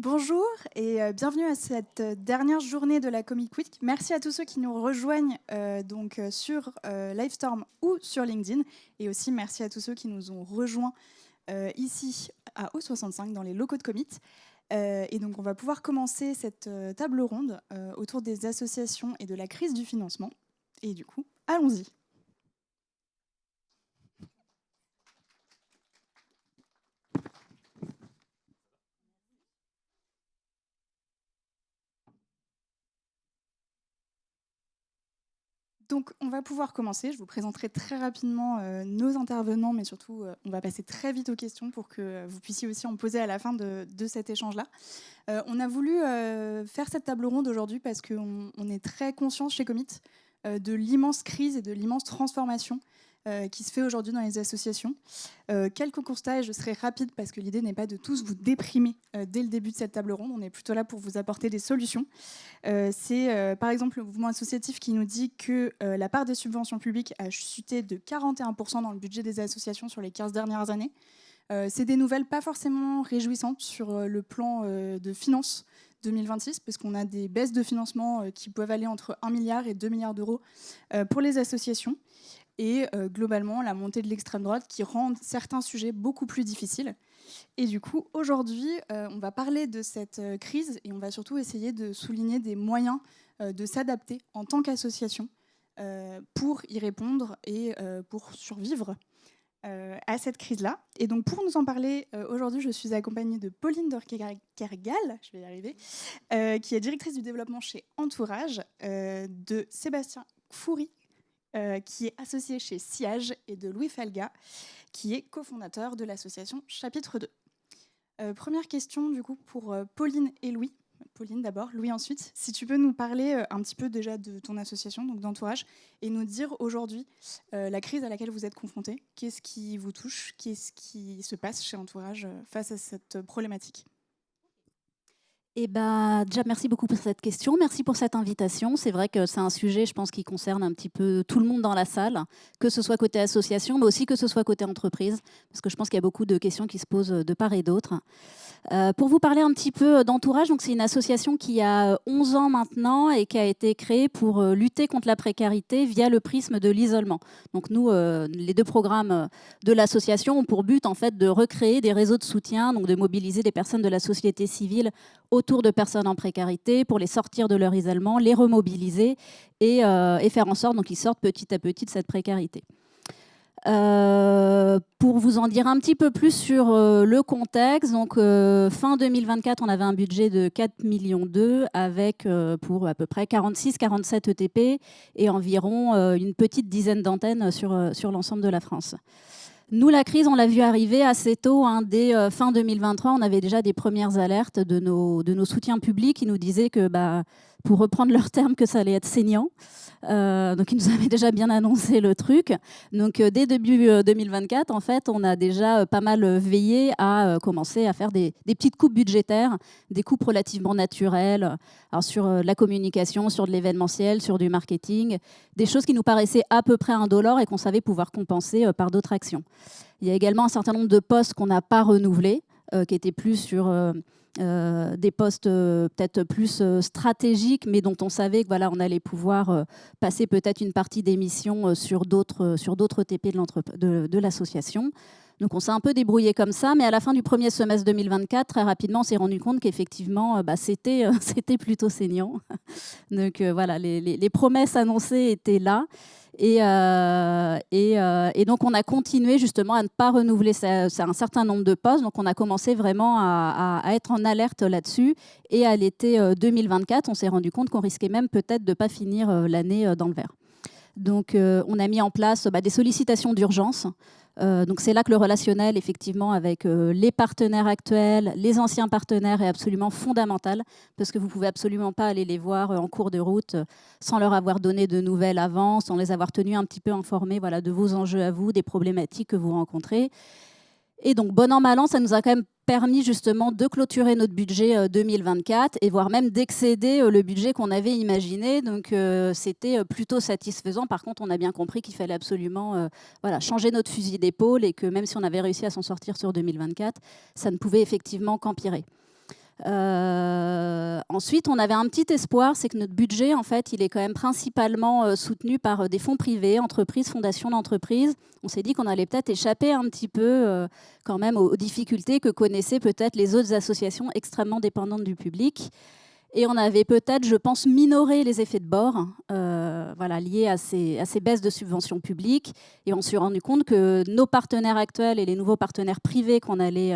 Bonjour et bienvenue à cette dernière journée de la Comic Week. Merci à tous ceux qui nous rejoignent sur Livestorm ou sur LinkedIn. Et aussi merci à tous ceux qui nous ont rejoints ici à O65 dans les locaux de Commit. Et donc on va pouvoir commencer cette table ronde autour des associations et de la crise du financement. Et du coup, allons-y. Donc, on va pouvoir commencer. Je vous présenterai très rapidement nos intervenants, mais surtout, on va passer très vite aux questions pour que vous puissiez aussi en poser à la fin de cet échange-là. On a voulu faire cette table ronde aujourd'hui parce qu'on est très conscient chez Commit de l'immense crise et de l'immense transformation qui se fait aujourd'hui dans les associations. Quelques constats, et je serai rapide parce que l'idée n'est pas de tous vous déprimer dès le début de cette table ronde. On est plutôt là pour vous apporter des solutions. C'est par exemple le mouvement associatif qui nous dit que la part des subventions publiques a chuté de 41% dans le budget des associations sur les 15 dernières années. C'est des nouvelles pas forcément réjouissantes sur le plan de finances 2026, parce qu'on a des baisses de financement qui peuvent aller entre 1 milliard et 2 milliards d'euros pour les associations. Et globalement, la montée de l'extrême droite qui rend certains sujets beaucoup plus difficiles. Et du coup, aujourd'hui, on va parler de cette crise et on va surtout essayer de souligner des moyens de s'adapter en tant qu'association pour y répondre et pour survivre à cette crise-là. Et donc, pour nous en parler, aujourd'hui, je suis accompagnée de Pauline Dorkergal, je vais y arriver, qui est directrice du développement chez Entourage, de Sébastien Foury, qui est associé chez Siage, et de Louis Felga, qui est cofondateur de l'association Chapitre 2. Première question, du coup, pour Pauline et Louis. Pauline d'abord, Louis ensuite. Si tu peux nous parler un petit peu déjà de ton association, donc d'Entourage, et nous dire aujourd'hui la crise à laquelle vous êtes confrontés. Qu'est-ce qui vous touche? Qu'est-ce qui se passe chez Entourage face à cette problématique? Eh ben, déjà, merci beaucoup pour cette question. Merci pour cette invitation. C'est vrai que c'est un sujet, je pense, qui concerne un petit peu tout le monde dans la salle, que ce soit côté association, mais aussi que ce soit côté entreprise, parce que je pense qu'il y a beaucoup de questions qui se posent de part et d'autre. Pour vous parler un petit peu d'Entourage, donc c'est une association qui a 11 ans maintenant et qui a été créée pour lutter contre la précarité via le prisme de l'isolement. Donc nous, les deux programmes de l'association ont pour but en fait de recréer des réseaux de soutien, donc de mobiliser des personnes de la société civile autour de personnes en précarité pour les sortir de leur isolement, les remobiliser et faire en sorte qu'ils sortent petit à petit de cette précarité. Pour vous en dire un petit peu plus sur le contexte, donc fin 2024, on avait un budget de 4,2 millions avec pour à peu près 46-47 ETP et environ une petite dizaine d'antennes sur l'ensemble de la France. Nous, la crise, on l'a vu arriver assez tôt. Dès fin 2023, on avait déjà des premières alertes de nos soutiens publics qui nous disaient que, pour reprendre leurs termes, que ça allait être saignant. Donc, ils nous avaient déjà bien annoncé le truc. Donc, dès début 2024, en fait, on a déjà pas mal veillé à commencer à faire des petites coupes budgétaires, des coupes relativement naturelles, alors sur la communication, sur de l'événementiel, sur du marketing, des choses qui nous paraissaient à peu près indolores et qu'on savait pouvoir compenser par d'autres actions. Il y a également un certain nombre de postes qu'on n'a pas renouvelés, qui étaient plus sur des postes peut-être plus stratégiques, mais dont on savait que voilà, on allait pouvoir passer peut-être une partie des missions sur d'autres TP de l'association. Donc on s'est un peu débrouillé comme ça, mais à la fin du premier semestre 2024, très rapidement, on s'est rendu compte qu'effectivement, c'était plutôt saignant. Donc voilà, les promesses annoncées étaient là. Et donc, on a continué justement à ne pas renouveler un certain nombre de postes. Donc, on a commencé vraiment à être en alerte là-dessus. Et à l'été 2024, on s'est rendu compte qu'on risquait même peut-être de ne pas finir l'année dans le vert. Donc, on a mis en place des sollicitations d'urgence. Donc, c'est là que le relationnel, effectivement, avec les partenaires actuels, les anciens partenaires, est absolument fondamental, parce que vous ne pouvez absolument pas aller les voir en cours de route sans leur avoir donné de nouvelles avant, sans les avoir tenus un petit peu informés de vos enjeux à vous, des problématiques que vous rencontrez. Et donc, bon an, mal an, ça nous a quand même permis justement de clôturer notre budget 2024 et voire même d'excéder le budget qu'on avait imaginé. Donc, c'était plutôt satisfaisant. Par contre, on a bien compris qu'il fallait absolument changer notre fusil d'épaule et que même si on avait réussi à s'en sortir sur 2024, ça ne pouvait effectivement qu'empirer. Ensuite, on avait un petit espoir, c'est que notre budget, en fait, il est quand même principalement soutenu par des fonds privés, entreprises, fondations d'entreprises. On s'est dit qu'on allait peut-être échapper un petit peu quand même aux difficultés que connaissaient peut-être les autres associations extrêmement dépendantes du public. Et on avait peut-être, je pense, minoré les effets de bord voilà, liés à ces baisses de subventions publiques. Et on s'est rendu compte que nos partenaires actuels et les nouveaux partenaires privés qu'on allait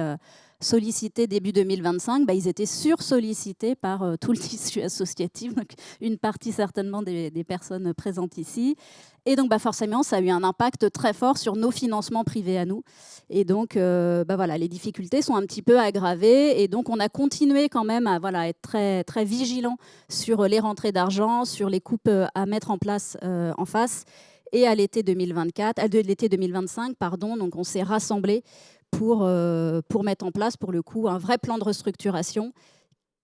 solliciter début 2025, ils étaient sursollicités par tout le tissu associatif, donc une partie certainement des personnes présentes ici. Et donc forcément, ça a eu un impact très fort sur nos financements privés à nous. Et donc, voilà, les difficultés sont un petit peu aggravées. Et donc, on a continué quand même à être très, très vigilant sur les rentrées d'argent, sur les coupes à mettre en place en face. Et à l'été 2025, pardon, donc on s'est rassemblés pour mettre en place, pour le coup, un vrai plan de restructuration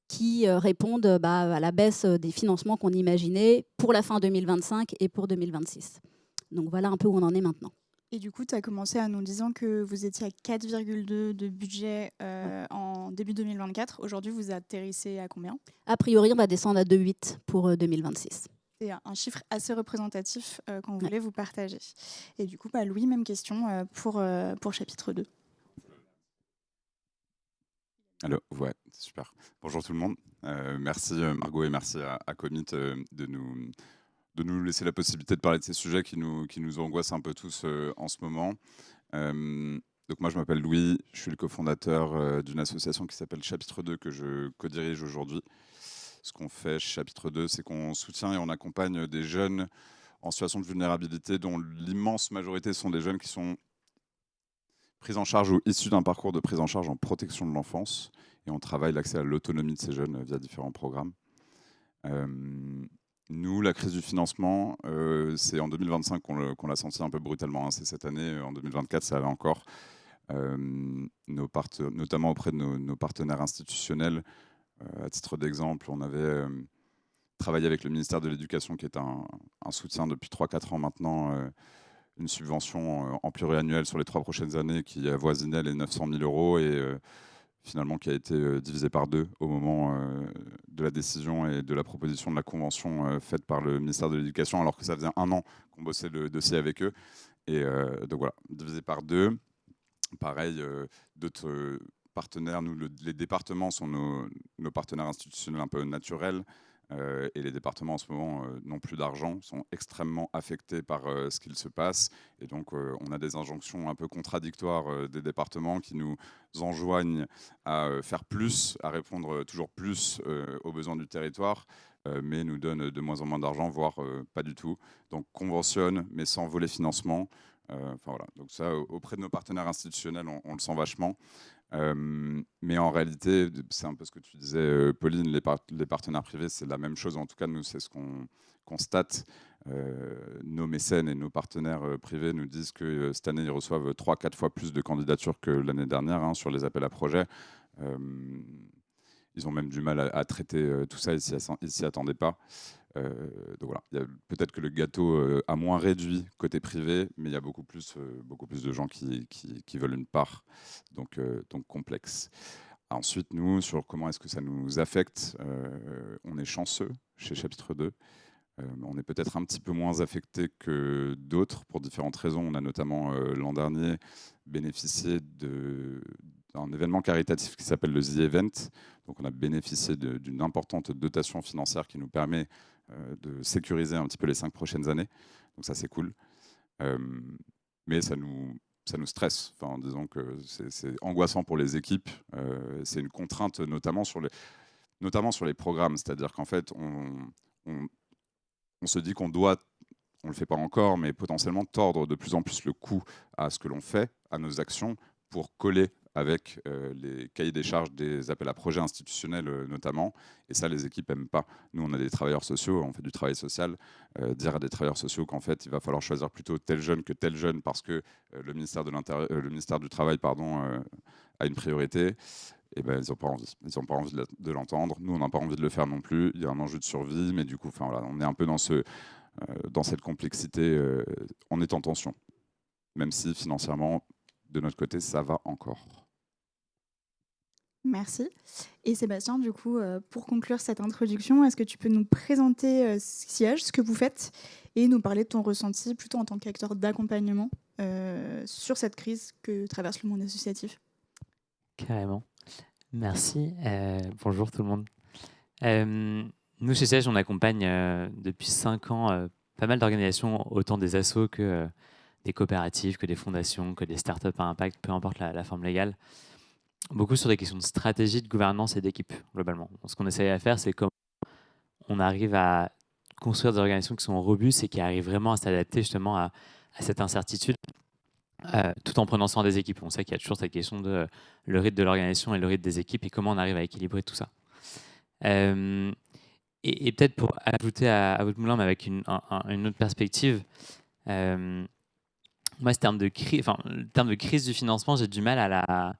qui répondent à la baisse des financements qu'on imaginait pour la fin 2025 et pour 2026. Donc voilà un peu où on en est maintenant. Et du coup, tu as commencé en nous disant que vous étiez à 4,2 de budget en début 2024. Aujourd'hui, vous atterrissez à combien? A priori, on va descendre à 2,8 pour 2026. C'est un chiffre assez représentatif qu'on voulait vous partager. Et du coup, Louis, même question pour chapitre 2. Allô, ouais, super. Bonjour tout le monde. Merci Margot et merci à Commit de nous laisser la possibilité de parler de ces sujets qui nous angoissent un peu tous en ce moment. Donc moi, je m'appelle Louis, je suis le cofondateur d'une association qui s'appelle Chapitre 2 que je co-dirige aujourd'hui. Ce qu'on fait chez Chapitre 2, c'est qu'on soutient et on accompagne des jeunes en situation de vulnérabilité dont l'immense majorité sont des jeunes qui sont prise en charge ou issus d'un parcours de prise en charge en protection de l'enfance. Et on travaille l'accès à l'autonomie de ces jeunes via différents programmes. Nous, la crise du financement, c'est en 2025 qu'on l'a senti un peu brutalement. Hein. C'est cette année, en 2024, ça allait encore. Notamment auprès de nos partenaires institutionnels. À titre d'exemple, on avait travaillé avec le ministère de l'Éducation, qui est un soutien depuis 3-4 ans maintenant, une subvention en pluriannuel sur les 3 prochaines années qui avoisinait les 900 000 € et finalement qui a été divisée par 2 au moment de la décision et de la proposition de la convention faite par le ministère de l'Éducation, alors que ça faisait 1 an qu'on bossait le dossier avec eux. Et donc voilà, divisé par 2. Pareil, d'autres partenaires, nous, les départements sont nos partenaires institutionnels un peu naturels. Et les départements en ce moment n'ont plus d'argent, sont extrêmement affectés par ce qu'il se passe. Et donc on a des injonctions un peu contradictoires des départements qui nous enjoignent à faire plus, à répondre toujours plus aux besoins du territoire, mais nous donnent de moins en moins d'argent, voire pas du tout. Donc conventionne, mais sans volet financement. Voilà. Donc ça, auprès de nos partenaires institutionnels, on le sent vachement. Mais en réalité, c'est un peu ce que tu disais, Pauline, les partenaires privés, c'est la même chose. En tout cas, nous, c'est ce qu'on constate. Nos mécènes et nos partenaires privés nous disent que cette année, ils reçoivent 3-4 fois plus de candidatures que l'année dernière sur les appels à projets. Ils ont même du mal à traiter tout ça, ils s'y attendaient pas. Donc voilà, peut-être que le gâteau a moins réduit côté privé, mais il y a beaucoup plus de gens qui veulent une part, donc complexe. Ensuite, nous, sur comment est-ce que ça nous affecte, on est chanceux chez Chapitre 2. On est peut-être un petit peu moins affecté que d'autres pour différentes raisons. On a notamment l'an dernier bénéficié d'un événement caritatif qui s'appelle le The Event. Donc on a bénéficié d'une importante dotation financière qui nous permet de sécuriser un petit peu les 5 prochaines années. Donc ça, c'est cool. Mais ça nous stresse. Enfin, disons que c'est angoissant pour les équipes. C'est une contrainte notamment sur les programmes. C'est-à-dire qu'en fait, on se dit qu'on doit, on ne le fait pas encore, mais potentiellement tordre de plus en plus le cou à ce que l'on fait, à nos actions, pour coller avec les cahiers des charges des appels à projets institutionnels notamment. Et ça, les équipes n'aiment pas. Nous, on a des travailleurs sociaux, on fait du travail social. Dire à des travailleurs sociaux qu'en fait, il va falloir choisir plutôt tel jeune que tel jeune parce que le ministère du Travail a une priorité. Et ben, ils n'ont pas envie. Ils n'ont pas envie de l'entendre. Nous, on n'a pas envie de le faire non plus. Il y a un enjeu de survie, mais du coup, voilà, on est un peu dans cette complexité. On est en tension, même si financièrement, de notre côté, ça va encore. Merci. Et Sébastien, du coup, pour conclure cette introduction, est-ce que tu peux nous présenter Siège, ce que vous faites, et nous parler de ton ressenti plutôt en tant qu'acteur d'accompagnement sur cette crise que traverse le monde associatif? Carrément. Merci. Bonjour tout le monde. Nous, chez Siège, on accompagne depuis 5 ans pas mal d'organisations, autant des assos que des coopératives, que des fondations, que des startups à impact, peu importe la forme légale. Beaucoup sur des questions de stratégie, de gouvernance et d'équipe, globalement. Ce qu'on essaye à faire, c'est comment on arrive à construire des organisations qui sont robustes et qui arrivent vraiment à s'adapter justement à cette incertitude, tout en prenant soin des équipes. On sait qu'il y a toujours cette question de le rythme de l'organisation et le rythme des équipes et comment on arrive à équilibrer tout ça. Et peut-être pour ajouter à votre moulin, mais avec une autre perspective, moi, ce terme de crise du financement, j'ai du mal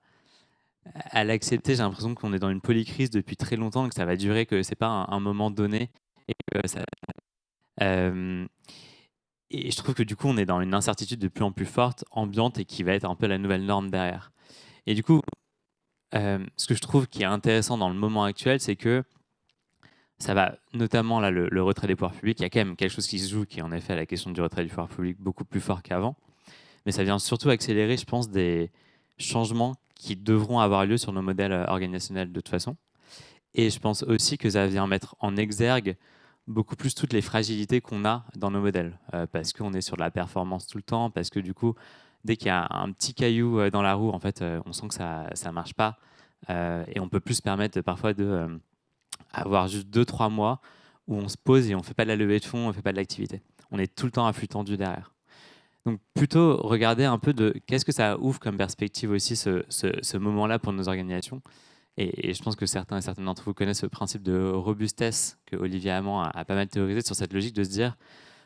à l'accepter. J'ai l'impression qu'on est dans une polycrise depuis très longtemps, que ça va durer, que c'est pas un moment donné. Et je trouve que du coup, on est dans une incertitude de plus en plus forte, ambiante, et qui va être un peu la nouvelle norme derrière. Et du coup, ce que je trouve qui est intéressant dans le moment actuel, c'est que ça va, notamment là, le retrait des pouvoirs publics, il y a quand même quelque chose qui se joue, qui est en effet la question du retrait du pouvoir public beaucoup plus fort qu'avant. Mais ça vient surtout accélérer, je pense, des changements qui devront avoir lieu sur nos modèles organisationnels de toute façon. Et je pense aussi que ça vient mettre en exergue beaucoup plus toutes les fragilités qu'on a dans nos modèles, parce qu'on est sur de la performance tout le temps, parce que du coup, dès qu'il y a un petit caillou dans la roue, en fait, on sent que ça ne marche pas, et on peut plus se permettre parfois de avoir juste 2-3 mois où on se pose et on ne fait pas de la levée de fonds, on ne fait pas de l'activité. On est tout le temps à flux tendu derrière. Donc plutôt regarder un peu de qu'est-ce que ça ouvre comme perspective aussi ce moment-là pour nos organisations. Et je pense que certains et certaines d'entre vous connaissent le principe de robustesse que Olivier Hamon a pas mal théorisé sur cette logique de se dire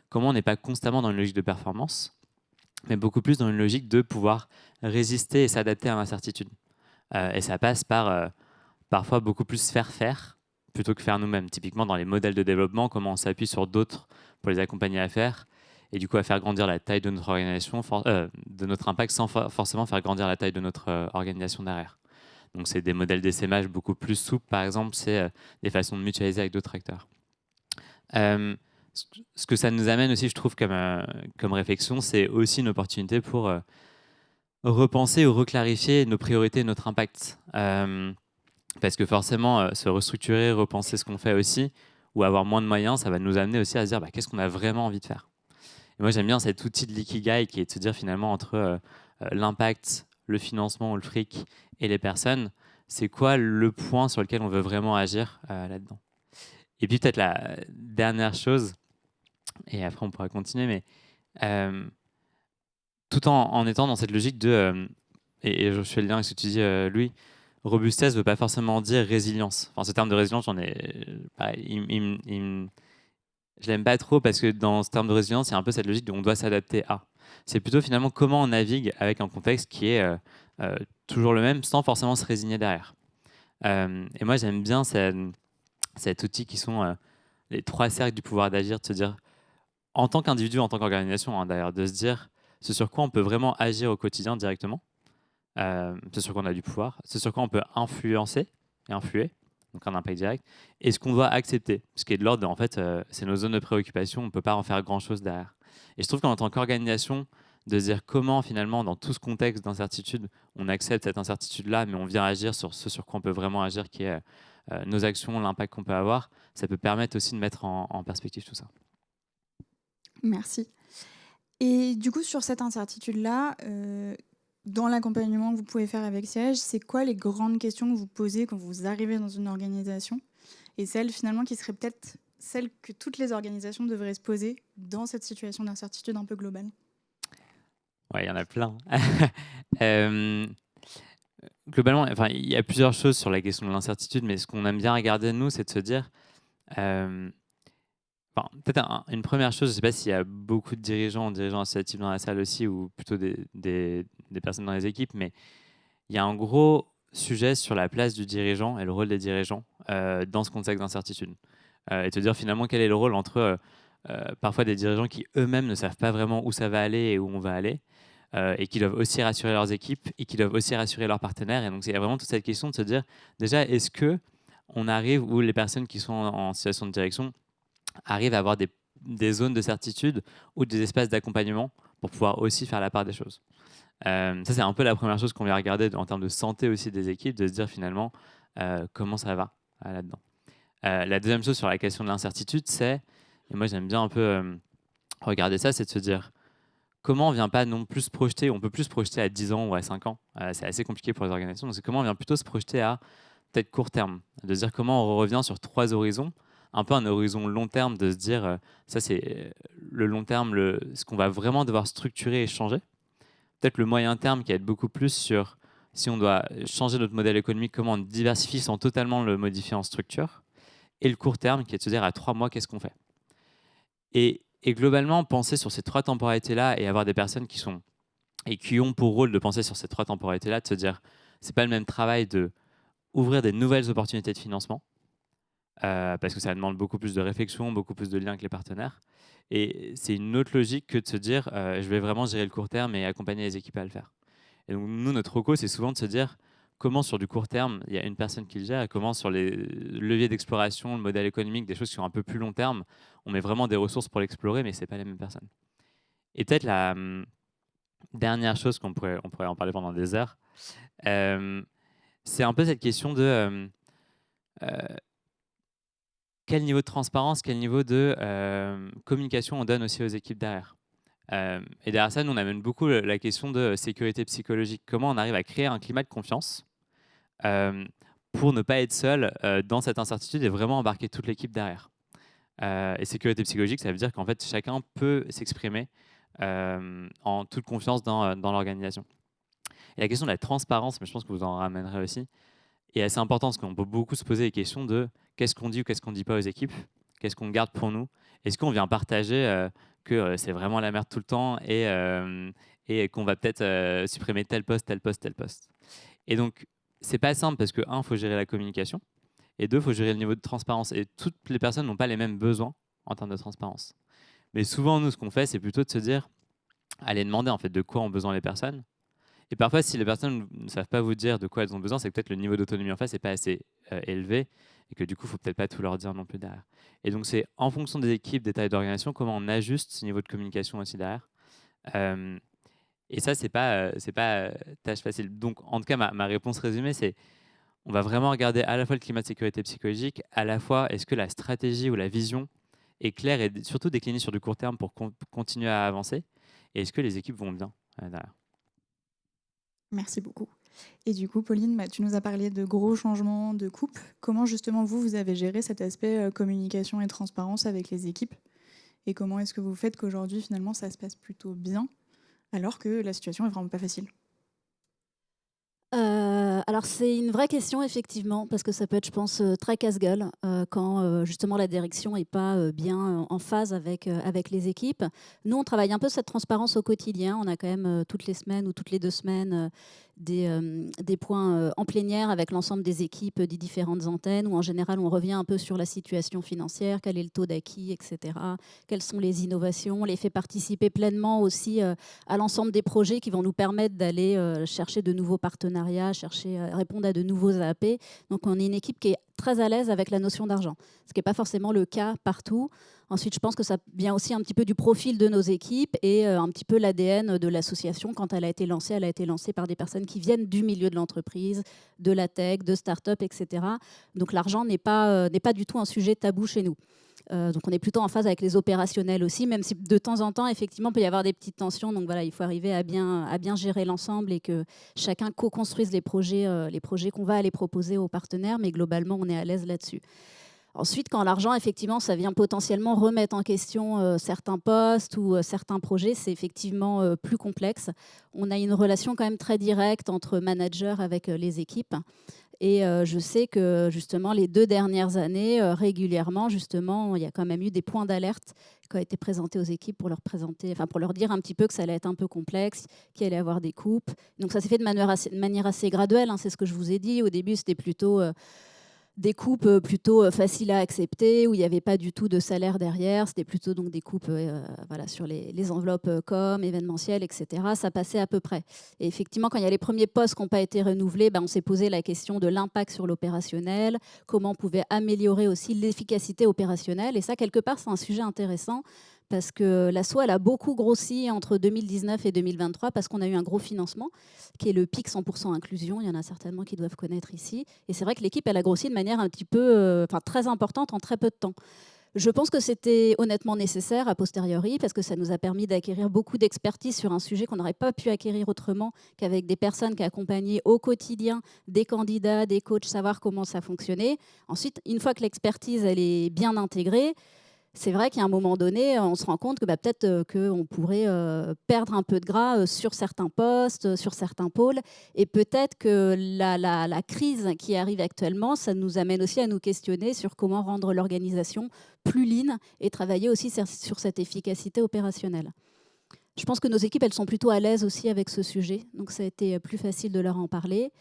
comment on n'est pas constamment dans une logique de performance, mais beaucoup plus dans une logique de pouvoir résister et s'adapter à l'incertitude. Et ça passe par parfois beaucoup plus faire plutôt que faire nous-mêmes. Typiquement dans les modèles de développement, comment on s'appuie sur d'autres pour les accompagner à faire, et du coup à faire grandir la taille de notre organisation, de notre impact, sans forcément faire grandir la taille de notre organisation derrière. Donc c'est des modèles d'essaimage beaucoup plus souples, par exemple, c'est des façons de mutualiser avec d'autres acteurs. Ce que ça nous amène aussi, je trouve, comme réflexion, c'est aussi une opportunité pour repenser ou reclarifier nos priorités et notre impact. Parce que forcément, se restructurer, repenser ce qu'on fait aussi, ou avoir moins de moyens, ça va nous amener aussi à se dire qu'est-ce qu'on a vraiment envie de faire. Et moi, j'aime bien cet outil de l'ikigai qui est de se dire finalement entre l'impact, le financement, le fric et les personnes, c'est quoi le point sur lequel on veut vraiment agir là-dedans. Et puis peut-être la dernière chose, et après on pourra continuer, mais tout en étant dans cette logique de, et je fais le lien avec ce que tu dis Louis, robustesse ne veut pas forcément dire résilience. Enfin, ce terme de résilience, je l'aime pas trop parce que dans ce terme de résilience, il y a un peu cette logique de on doit s'adapter à. C'est plutôt finalement comment on navigue avec un contexte qui est toujours le même sans forcément se résigner derrière. Et moi, j'aime bien cet outil qui sont les 3 cercles du pouvoir d'agir, de se dire, en tant qu'individu, en tant qu'organisation, hein, d'ailleurs, de se dire ce sur quoi on peut vraiment agir au quotidien directement, ce sur quoi on a du pouvoir, ce sur quoi on peut influencer et influer, donc un impact direct, et ce qu'on doit accepter, ce qui est de l'ordre, en fait, c'est nos zones de préoccupation, on ne peut pas en faire grand-chose derrière. Et je trouve qu'en tant qu'organisation, de se dire comment finalement, dans tout ce contexte d'incertitude, on accepte cette incertitude-là, mais on vient agir sur ce sur quoi on peut vraiment agir, qui est nos actions, l'impact qu'on peut avoir, ça peut permettre aussi de mettre en perspective tout ça. Merci. Et du coup, sur cette incertitude-là, dans l'accompagnement que vous pouvez faire avec Siège, c'est quoi les grandes questions que vous posez quand vous arrivez dans une organisation, et celles finalement qui seraient peut-être celles que toutes les organisations devraient se poser dans cette situation d'incertitude un peu globale? Ouais, il y en a plein. Globalement, enfin, il y a plusieurs choses sur la question de l'incertitude, mais ce qu'on aime bien regarder nous, c'est de se dire, peut-être une première chose, je ne sais pas s'il y a beaucoup de dirigeants associatifs dans la salle aussi, ou plutôt des personnes dans les équipes, mais il y a un gros sujet sur la place du dirigeant et le rôle des dirigeants dans ce contexte d'incertitude. Et te dire finalement quel est le rôle entre parfois des dirigeants qui eux-mêmes ne savent pas vraiment où ça va aller et où on va aller, et qui doivent aussi rassurer leurs équipes et qui doivent aussi rassurer leurs partenaires. Et donc, il y a vraiment toute cette question de se dire, déjà, est-ce qu'on arrive, où les personnes qui sont en situation de direction arrivent à avoir des zones de certitude ou des espaces d'accompagnement pour pouvoir aussi faire la part des choses. Ça, c'est un peu la première chose qu'on vient regarder en termes de santé aussi des équipes, de se dire finalement comment ça va là-dedans. La deuxième chose sur la question de l'incertitude, c'est, et moi j'aime bien un peu regarder ça, c'est de se dire comment on ne vient pas non plus se projeter, on peut plus se projeter à 10 ans ou à 5 ans, c'est assez compliqué pour les organisations, donc c'est comment on vient plutôt se projeter à peut-être court terme, de se dire comment on revient sur 3 horizons, un peu un horizon long terme, de se dire ça c'est le long terme, ce qu'on va vraiment devoir structurer et changer. Peut-être le moyen terme qui va être beaucoup plus sur si on doit changer notre modèle économique, comment on diversifie sans totalement le modifier en structure. Et le court terme qui est de se dire à 3 mois, qu'est-ce qu'on fait. Et globalement, penser sur ces 3 temporalités-là et avoir des personnes qui ont pour rôle de penser sur ces 3 temporalités-là, de se dire, c'est pas le même travail de ouvrir des nouvelles opportunités de financement, parce que ça demande beaucoup plus de réflexion, beaucoup plus de liens avec les partenaires. Et c'est une autre logique que de se dire, je vais vraiment gérer le court terme et accompagner les équipes à le faire. Et donc, nous, notre reco, c'est souvent de se dire comment, sur du court terme, il y a une personne qui le gère, et comment, sur les leviers d'exploration, le modèle économique, des choses qui sont un peu plus long terme, on met vraiment des ressources pour l'explorer, mais ce n'est pas les mêmes personnes. Et peut-être la dernière chose on pourrait en parler pendant des heures, c'est un peu cette question de quel niveau de transparence, quel niveau de communication on donne aussi aux équipes derrière. Et derrière ça, nous, on amène beaucoup la question de sécurité psychologique. Comment on arrive à créer un climat de confiance pour ne pas être seul dans cette incertitude et vraiment embarquer toute l'équipe derrière. Et sécurité psychologique, ça veut dire qu'en fait, chacun peut s'exprimer en toute confiance dans l'organisation. Et la question de la transparence, mais je pense que vous en ramènerez aussi, est assez importante parce qu'on peut beaucoup se poser les questions de qu'est-ce qu'on dit ou qu'est-ce qu'on ne dit pas aux équipes, qu'est-ce qu'on garde pour nous, est-ce qu'on vient partager que c'est vraiment la merde tout le temps et qu'on va peut-être supprimer tel poste, tel poste, tel poste. Et donc, c'est pas simple parce que, 1, il faut gérer la communication et 2, il faut gérer le niveau de transparence. Et toutes les personnes n'ont pas les mêmes besoins en termes de transparence. Mais souvent, nous, ce qu'on fait, c'est plutôt de se dire, allez demander en fait de quoi ont besoin les personnes. Et parfois, si les personnes ne savent pas vous dire de quoi elles ont besoin, c'est que peut-être le niveau d'autonomie en face n'est pas assez élevé et que du coup, il ne faut peut-être pas tout leur dire non plus derrière. Et donc, c'est en fonction des équipes, des tailles d'organisation, comment on ajuste ce niveau de communication aussi derrière. Et ça, c'est pas tâche facile. Donc, en tout cas, ma réponse résumée, c'est on va vraiment regarder à la fois le climat de sécurité psychologique, à la fois est-ce que la stratégie ou la vision est claire et surtout déclinée sur du court terme pour continuer à avancer, et est-ce que les équipes vont bien derrière. Merci beaucoup. Et du coup, Pauline, tu nous as parlé de gros changements de coupe. Comment justement vous avez géré cet aspect communication et transparence avec les équipes? Et comment est-ce que vous faites qu'aujourd'hui, finalement, ça se passe plutôt bien, alors que la situation est vraiment pas facile? Alors c'est une vraie question effectivement, parce que ça peut être, je pense, très casse-gueule quand justement la direction n'est pas bien en phase avec les équipes. Nous, on travaille un peu cette transparence au quotidien. On a quand même toutes les semaines ou toutes les 2 semaines des points en plénière avec l'ensemble des équipes des différentes antennes, où en général on revient un peu sur la situation financière, quel est le taux d'acquis, etc. Quelles sont les innovations, on les fait participer pleinement aussi à l'ensemble des projets qui vont nous permettre d'aller chercher de nouveaux partenariats, répondre à de nouveaux AAP. Donc on est une équipe qui est très à l'aise avec la notion d'argent, ce qui n'est pas forcément le cas partout. Ensuite, je pense que ça vient aussi un petit peu du profil de nos équipes et un petit peu l'ADN de l'association. Quand elle a été lancée par des personnes qui viennent du milieu de l'entreprise, de la tech, de start-up, etc. Donc l'argent n'est pas du tout un sujet tabou chez nous. Donc on est plutôt en phase avec les opérationnels aussi, même si de temps en temps, effectivement, il peut y avoir des petites tensions. Donc voilà, il faut arriver à bien gérer l'ensemble et que chacun co-construise les projets qu'on va aller proposer aux partenaires. Mais globalement, on est à l'aise là-dessus. Ensuite, quand l'argent, effectivement, ça vient potentiellement remettre en question certains postes ou certains projets, c'est effectivement plus complexe. On a une relation quand même très directe entre managers avec les équipes. Et je sais que justement, les 2 dernières années, régulièrement, justement, il y a quand même eu des points d'alerte qui ont été présentés aux équipes pour leur dire un petit peu que ça allait être un peu complexe, qu'il allait y avoir des coupes. Donc ça s'est fait de manière assez graduelle, hein, c'est ce que je vous ai dit. Au début, c'était plutôt des coupes plutôt faciles à accepter, où il n'y avait pas du tout de salaire derrière. C'était plutôt donc des coupes voilà, sur les enveloppes com, événementielles, etc. Ça passait à peu près. Et effectivement, quand il y a les premiers postes qui n'ont pas été renouvelés, on s'est posé la question de l'impact sur l'opérationnel, comment on pouvait améliorer aussi l'efficacité opérationnelle. Et ça, quelque part, c'est un sujet intéressant parce que l'asso, elle a beaucoup grossi entre 2019 et 2023 parce qu'on a eu un gros financement qui est le PIC 100% inclusion. Il y en a certainement qui doivent connaître ici. Et c'est vrai que l'équipe, elle a grossi de manière un petit peu, très importante en très peu de temps. Je pense que c'était honnêtement nécessaire a posteriori parce que ça nous a permis d'acquérir beaucoup d'expertise sur un sujet qu'on n'aurait pas pu acquérir autrement qu'avec des personnes qui accompagnaient au quotidien des candidats, des coachs, savoir comment ça fonctionnait. Ensuite, une fois que l'expertise elle est bien intégrée, c'est vrai qu'à un moment donné, on se rend compte que peut-être qu'on pourrait perdre un peu de gras sur certains postes, sur certains pôles. Et peut-être que la crise qui arrive actuellement, ça nous amène aussi à nous questionner sur comment rendre l'organisation plus lean et travailler aussi sur cette efficacité opérationnelle. Je pense que nos équipes, elles sont plutôt à l'aise aussi avec ce sujet. Donc, ça a été plus facile de leur en parler.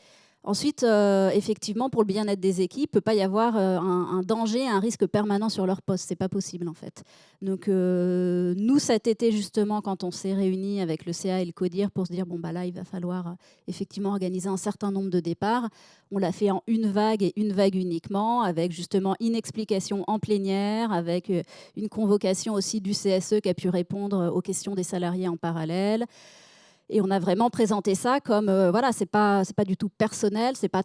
Ensuite, effectivement, pour le bien-être des équipes, il ne peut pas y avoir un danger, un risque permanent sur leur poste. Ce n'est pas possible, en fait. Donc, nous, cet été, justement, quand on s'est réunis avec le CA et le CODIR pour se dire, bon, là, il va falloir effectivement organiser un certain nombre de départs, on l'a fait en une vague et une vague uniquement, avec justement une explication en plénière, avec une convocation aussi du CSE qui a pu répondre aux questions des salariés en parallèle. Et on a vraiment présenté ça comme, voilà, c'est pas du tout personnel, c'est pas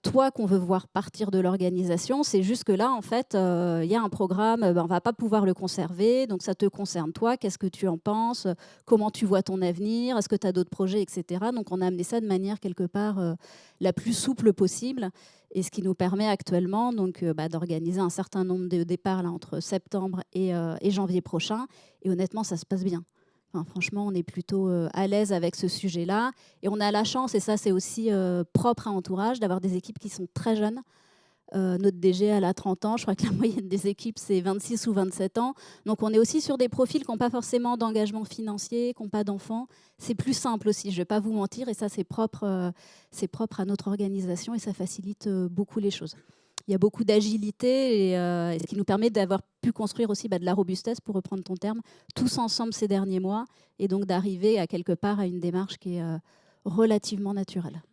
toi qu'on veut voir partir de l'organisation, c'est juste que là, en fait, il y a un programme, on va pas pouvoir le conserver, donc ça te concerne toi, qu'est-ce que tu en penses, comment tu vois ton avenir, est-ce que tu as d'autres projets, etc. Donc on a amené ça de manière quelque part la plus souple possible, et ce qui nous permet actuellement donc, d'organiser un certain nombre de départs là, entre septembre et janvier prochain, et honnêtement, ça se passe bien. Enfin, franchement, on est plutôt à l'aise avec ce sujet-là. Et on a la chance, et ça c'est aussi propre à Entourage, d'avoir des équipes qui sont très jeunes. Notre DG, elle a 30 ans. Je crois que la moyenne des équipes, c'est 26 ou 27 ans. Donc on est aussi sur des profils qui n'ont pas forcément d'engagement financier, qui n'ont pas d'enfants. C'est plus simple aussi, je ne vais pas vous mentir. Et ça, c'est propre à notre organisation et ça facilite beaucoup les choses. Il y a beaucoup d'agilité et ce qui nous permet d'avoir pu construire aussi de la robustesse, pour reprendre ton terme, tous ensemble ces derniers mois, et donc d'arriver à quelque part à une démarche qui est relativement naturelle.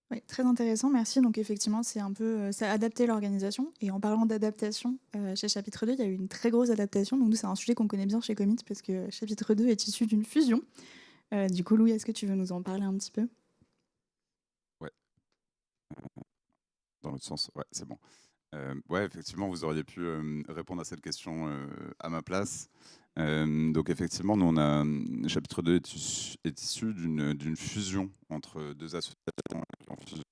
Oui, très intéressant, merci. Donc effectivement, c'est un peu ça a adapté l'organisation. Et en parlant d'adaptation, chez Chapitre 2, il y a eu une très grosse adaptation. Donc nous, c'est un sujet qu'on connaît bien chez Commit parce que Chapitre 2 est issu d'une fusion. Du coup, Louis, est-ce que tu veux nous en parler un petit peu ? Ouais. Dans l'autre sens, ouais, c'est bon. Ouais, effectivement, vous auriez pu répondre à cette question à ma place. Donc effectivement, nous, Chapitre 2 est issu d'une fusion entre deux associations en fusion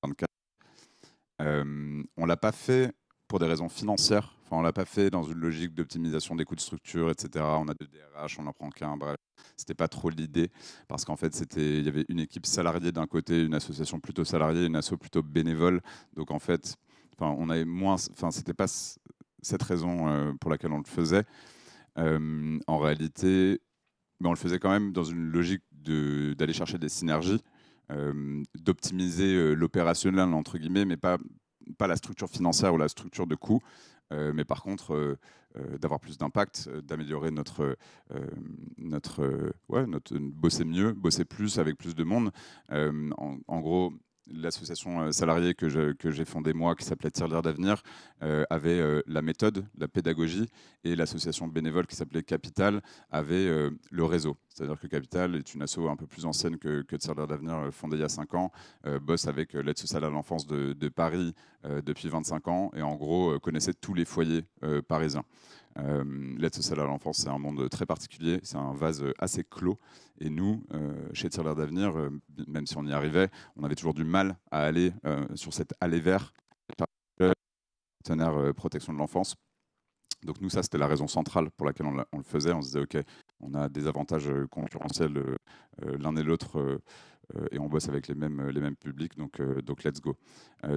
24. On ne l'a pas fait pour des raisons financières. Enfin, on ne l'a pas fait dans une logique d'optimisation des coûts de structure, etc. On a deux DRH, on n'en prend qu'un, bref. C'était pas trop l'idée, parce qu'en fait, il y avait une équipe salariée d'un côté, une association plutôt salariée, une asso plutôt bénévole. Donc en fait, on avait moins... Enfin, c'était pas cette raison pour laquelle on le faisait. En réalité, mais on le faisait quand même dans une logique d'aller chercher des synergies, d'optimiser l'opérationnel, entre guillemets, mais pas la structure financière ou la structure de coût, mais par contre d'avoir plus d'impact, d'améliorer bosser mieux, bosser plus avec plus de monde. En gros, l'association salariée que j'ai fondée moi, qui s'appelait Tirelire d'avenir, avait la méthode, la pédagogie, et l'association bénévole qui s'appelait Capital avait le réseau. C'est-à-dire que Capital est une asso un peu plus ancienne que Tirelire d'avenir, fondée il y a 5 ans, bosse avec l'aide sociale à l'enfance de Paris depuis 25 ans, et en gros connaissait tous les foyers parisiens. L'aide sociale à l'enfance, c'est un monde très particulier, c'est un vase assez clos. Et nous, chez Tirelire d'avenir, même si on y arrivait, on avait toujours du mal à aller sur cette allée vers partenaire protection de l'enfance. Donc nous, ça, c'était la raison centrale pour laquelle on le faisait. On se disait, OK, on a des avantages concurrentiels l'un et l'autre, et on bosse avec les mêmes publics, donc let's go.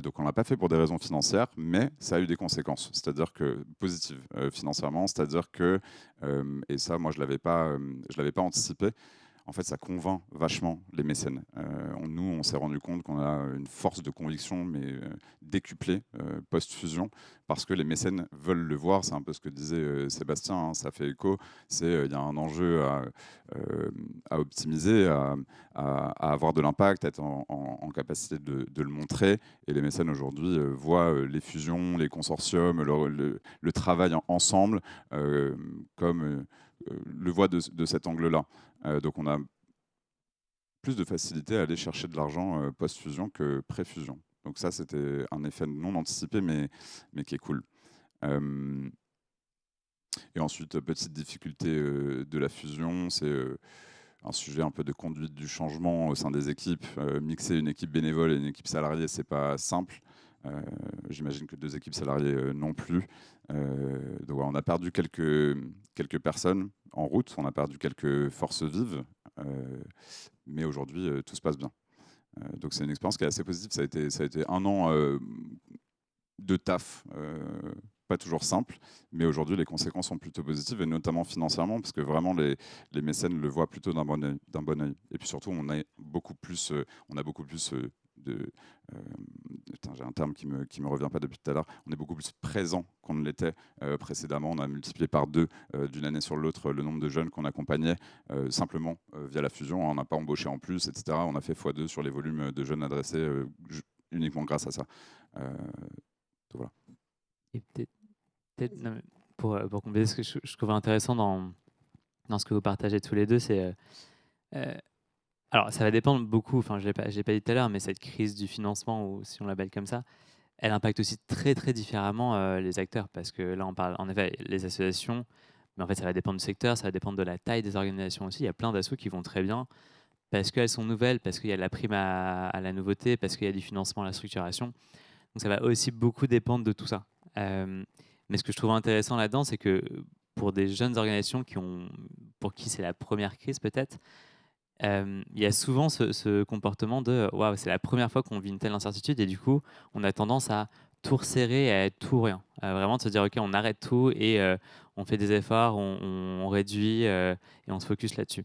Donc on ne l'a pas fait pour des raisons financières, mais ça a eu des conséquences, c'est-à-dire que positives financièrement, c'est-à-dire que, et ça, moi, je l'avais pas anticipé. en fait, ça convainc vachement les mécènes. Nous, on s'est rendu compte qu'on a une force de conviction, mais décuplée post-fusion, parce que les mécènes veulent le voir. C'est un peu ce que disait Sébastien, hein, ça fait écho. Il y a un enjeu à optimiser, à avoir de l'impact, à être en capacité de le montrer. Et les mécènes aujourd'hui voient les fusions, les consortiums, le travail ensemble comme le voient de cet angle-là. Donc on a plus de facilité à aller chercher de l'argent post-fusion que pré-fusion. Donc ça, c'était un effet non anticipé, mais qui est cool. Et ensuite, petite difficulté de la fusion, c'est un sujet un peu de conduite du changement au sein des équipes. Mixer une équipe bénévole et une équipe salariée, c'est pas simple. J'imagine que 2 équipes salariées non plus. Donc voilà, on a perdu quelques personnes en route, on a perdu quelques forces vives, mais aujourd'hui tout se passe bien. Donc c'est une expérience qui est assez positive. Ça a été un an de taf, pas toujours simple, mais aujourd'hui les conséquences sont plutôt positives, et notamment financièrement, parce que vraiment les mécènes le voient plutôt d'un bon œil. Et puis surtout, on a beaucoup plus de... j'ai un terme qui me revient pas depuis tout à l'heure. On est beaucoup plus présent qu'on ne l'était précédemment. On a multiplié par 2 d'une année sur l'autre le nombre de jeunes qu'on accompagnait simplement via la fusion. On n'a pas embauché en plus, etc. On a fait x2 sur les volumes de jeunes adressés uniquement grâce à ça. Voilà. Et non, mais pour compléter, ce que je trouve intéressant dans ce que vous partagez tous les deux, c'est alors ça va dépendre beaucoup, enfin je l'ai pas dit tout à l'heure, mais cette crise du financement, ou si on l'appelle comme ça, elle impacte aussi très très différemment les acteurs, parce que là on parle en effet les associations, mais en fait ça va dépendre du secteur, ça va dépendre de la taille des organisations aussi. Il y a plein d'assauts qui vont très bien parce qu'elles sont nouvelles, parce qu'il y a la prime à la nouveauté, parce qu'il y a du financement à la structuration. Donc ça va aussi beaucoup dépendre de tout ça. Mais ce que je trouve intéressant là-dedans, c'est que pour des jeunes organisations pour qui c'est la première crise peut-être, il y a souvent ce comportement de waouh, c'est la première fois qu'on vit une telle incertitude, et du coup, on a tendance à tout resserrer et à être tout ou rien. Vraiment de se dire ok, on arrête tout et on fait des efforts, on réduit et on se focus là-dessus.